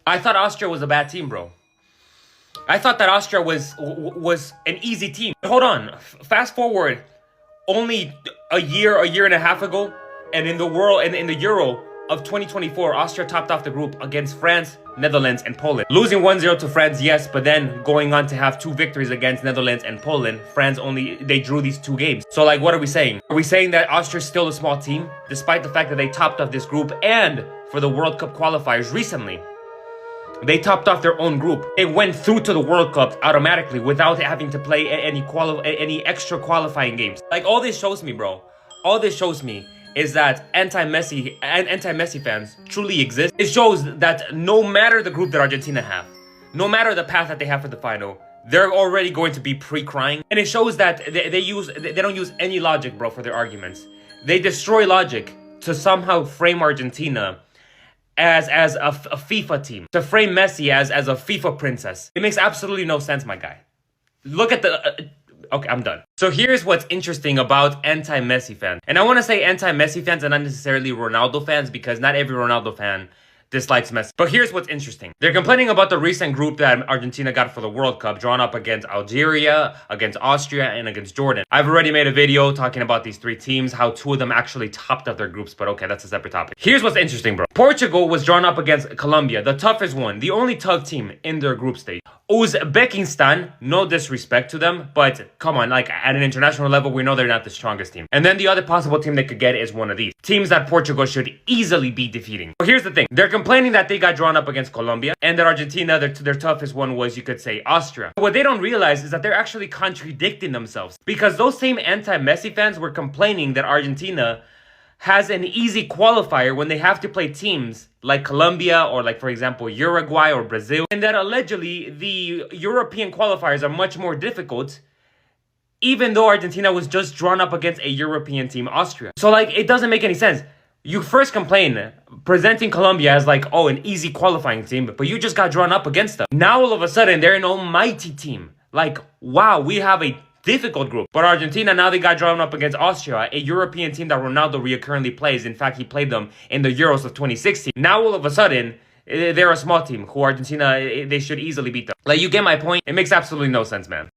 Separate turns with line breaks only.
I thought Austria was a bad team, bro. I thought that Austria was an easy team. Hold on. Fast forward only a year and a half ago, and in the world and in the Euro of 2024, Austria topped off the group against France, Netherlands, and Poland. Losing 1-0 to France, yes, but then going on to have 2 victories against Netherlands and Poland. France they drew these 2 games. So like, what are we saying? Are we saying that Austria's still a small team, despite the fact that they topped off this group? And for the World Cup qualifiers recently, they topped off their own group. They went through to the World Cup automatically without having to play any extra qualifying games. Like, all this shows me, bro, all this shows me is that anti-Messi fans truly exist. It shows that no matter the group that Argentina have, no matter the path that they have for the final, they're already going to be pre-crying. And it shows that they don't use any logic, bro, for their arguments. They destroy logic to somehow frame Argentina as a FIFA team, to frame Messi as a FIFA princess. It makes absolutely no sense, my guy. Look at the... Okay, I'm done. So here's what's interesting about anti-Messi fans. And I want to say anti-Messi fans and not necessarily Ronaldo fans, because not every Ronaldo fan dislikes Messi. But here's what's interesting. They're complaining about the recent group that Argentina got for the World Cup, drawn up against Algeria, against Austria, and against Jordan. I've already made a video talking about these 3 teams, how 2 of them actually topped up their groups, but okay, that's a separate topic. Here's what's interesting, bro. Portugal was drawn up against Colombia, the toughest one, the only tough team in their group stage. Uzbekistan, no disrespect to them, but come on, like, at an international level, we know they're not the strongest team. And then the other possible team they could get is one of these teams that Portugal should easily be defeating. But here's the thing. They're complaining that they got drawn up against Colombia, and that Argentina, their toughest one was, you could say, Austria. What they don't realize is that they're actually contradicting themselves, because those same anti-Messi fans were complaining that Argentina has an easy qualifier when they have to play teams like Colombia or, like, for example, Uruguay or Brazil, and that allegedly the European qualifiers are much more difficult, even though Argentina was just drawn up against a European team, Austria. So, like, it doesn't make any sense. You first complain, presenting Colombia as like, oh, an easy qualifying team, but you just got drawn up against them. Now all of a sudden, they're an almighty team. Like, wow, we have a difficult group. But Argentina, now they got drawn up against Austria, a European team that Ronaldo recurrently plays. In fact, he played them in the Euros of 2016. Now all of a sudden, they're a small team who Argentina, they should easily beat them. Like, you get my point? It makes absolutely no sense, man.